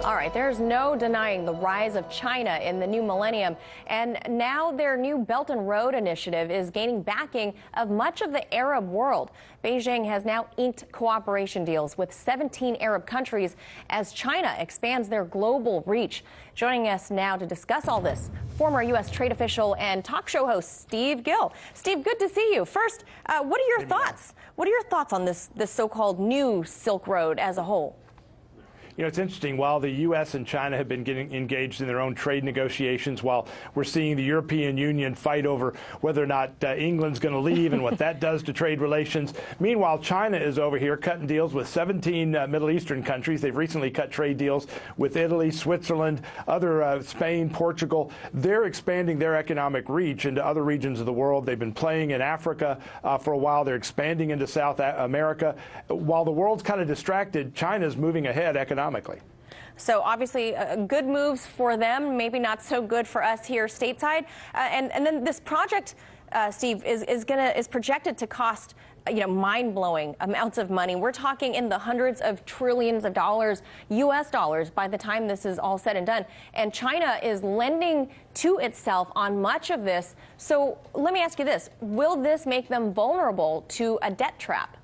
All right, there's no denying the rise of China in the new millennium. And now their new Belt and Road Initiative is gaining backing of much of the Arab world. Beijing has now inked cooperation deals with 17 Arab countries as China expands their global reach. Joining us now to discuss all this, former U.S. trade official and talk show host Steve Gill. Steve, good to see you. First, what are your thoughts? What are your thoughts on this so-called new Silk Road as a whole? You know, it's interesting. While the U.S. and China have been getting engaged in their own trade negotiations, while we're seeing the European Union fight over whether or not England's going to leave and what that does to trade relations, meanwhile, China is over here cutting deals with 17 Middle Eastern countries. They've recently cut trade deals with Italy, Switzerland, Spain, Portugal. They're expanding their economic reach into other regions of the world. They've been playing in Africa for a while. They're expanding into South America. While the world's kind of distracted, China's moving ahead economically. So obviously good moves for them, maybe not so good for us here stateside. And then this project, Steve, is projected to cost mind-blowing amounts of money. We're talking in the hundreds of trillions of dollars, U.S. dollars, by the time this is all said and done. And China is lending to itself on much of this. So let me ask you this. Will this make them vulnerable to a debt trap?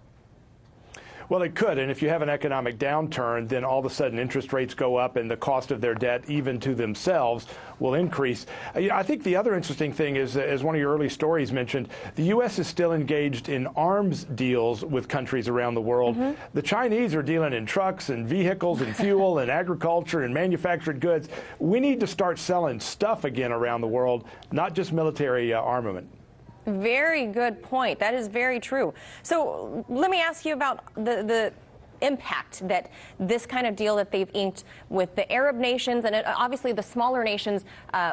Well, it could, and if you have an economic downturn, then all of a sudden interest rates go up and the cost of their debt, even to themselves, will increase. I think the other interesting thing is, as one of your early stories mentioned, the U.S. is still engaged in arms deals with countries around the world. The Chinese are dealing in trucks and vehicles and fuel and agriculture and manufactured goods. We need to start selling stuff again around the world, not just military armament. Very good point. That is very true. So let me ask you about the impact that this kind of deal that they've inked with the Arab nations and obviously the smaller nations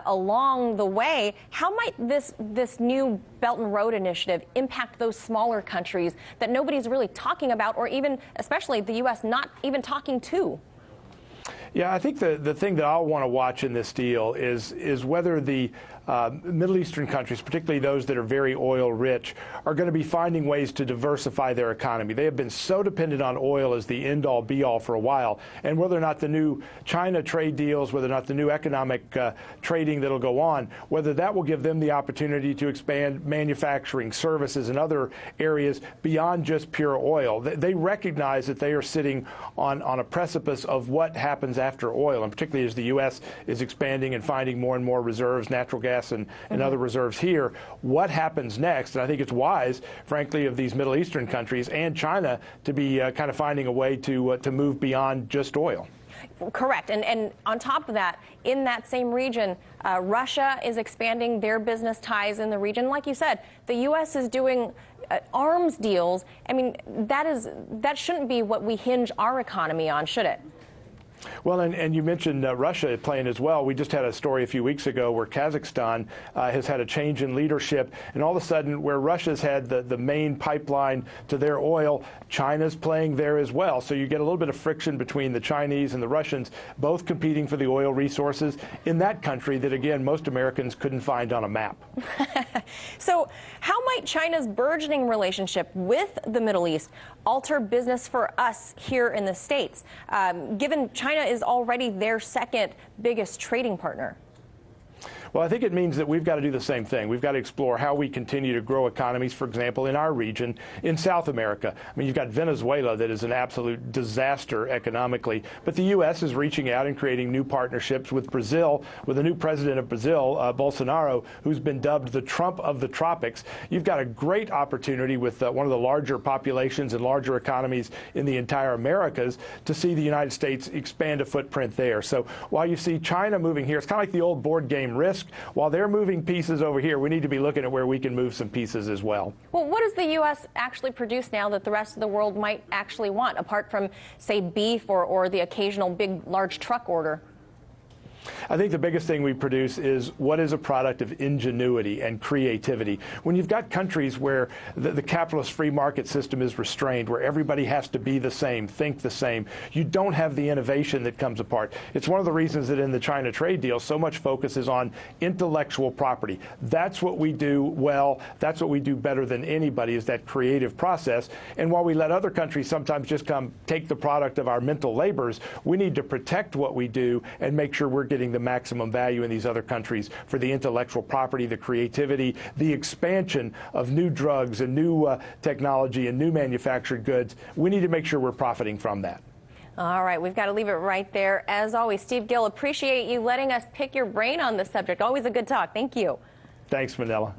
along the way. How might this new Belt and Road Initiative impact those smaller countries that nobody's really talking about, or even, especially the U.S., not even talking to? Yeah, I think the thing that I'll want to watch in this deal is whether the Middle Eastern countries, particularly those that are very oil rich, are going to be finding ways to diversify their economy. They have been so dependent on oil as the end-all be-all for a while, and whether or not the new China trade deals, whether or not the new economic trading that'll go on, whether that will give them the opportunity to expand manufacturing, services, and other areas beyond just pure oil. They recognize that they are sitting on a precipice of what happens after oil, and particularly as the U.S. is expanding and finding more and more reserves, natural gas and other reserves here. What happens next? And I think it's wise, frankly, of these Middle Eastern countries and China to be kind of finding a way to move beyond just oil. Correct. And on top of that, in that same region, Russia is expanding their business ties in the region. Like you said, the U.S. is doing arms deals. I mean, that shouldn't be what we hinge our economy on, should it? Well, and you mentioned Russia playing as well. We just had a story a few weeks ago where Kazakhstan has had a change in leadership, and all of a sudden where Russia's had the main pipeline to their oil, China's playing there as well. So you get a little bit of friction between the Chinese and the Russians, both competing for the oil resources in that country that, again, most Americans couldn't find on a map. So how might China's burgeoning relationship with the Middle East alter business for us here in the States, given China is already their second biggest trading partner? Well, I think it means that we've got to do the same thing. We've got to explore how we continue to grow economies, for example, in our region, in South America. I mean, you've got Venezuela that is an absolute disaster economically, but the U.S. is reaching out and creating new partnerships with Brazil, with the new president of Brazil, Bolsonaro, who's been dubbed the Trump of the tropics. You've got a great opportunity with one of the larger populations and larger economies in the entire Americas to see the United States expand a footprint there. So while you see China moving here, it's kind of like the old board game Risk. While they're moving pieces over here, we need to be looking at where we can move some pieces as well. Well, what does the U.S. actually produce now that the rest of the world might actually want, apart from, say, beef or the occasional big, large truck order? I think the biggest thing we produce is what is a product of ingenuity and creativity. When you've got countries where the capitalist free market system is restrained, where everybody has to be the same, think the same, you don't have the innovation that comes apart. It's one of the reasons that in the China trade deal, so much focus is on intellectual property. That's what we do well. That's what we do better than anybody, is that creative process. And while we let other countries sometimes just come take the product of our mental labors, we need to protect what we do and make sure we're getting the maximum value in these other countries for the intellectual property, the creativity, the expansion of new drugs and new technology and new manufactured goods. We need to make sure we're profiting from that. All right, we've got to leave it right there. As always, Steve Gill, appreciate you letting us pick your brain on this subject. Always a good talk. Thank you. Thanks, Manila.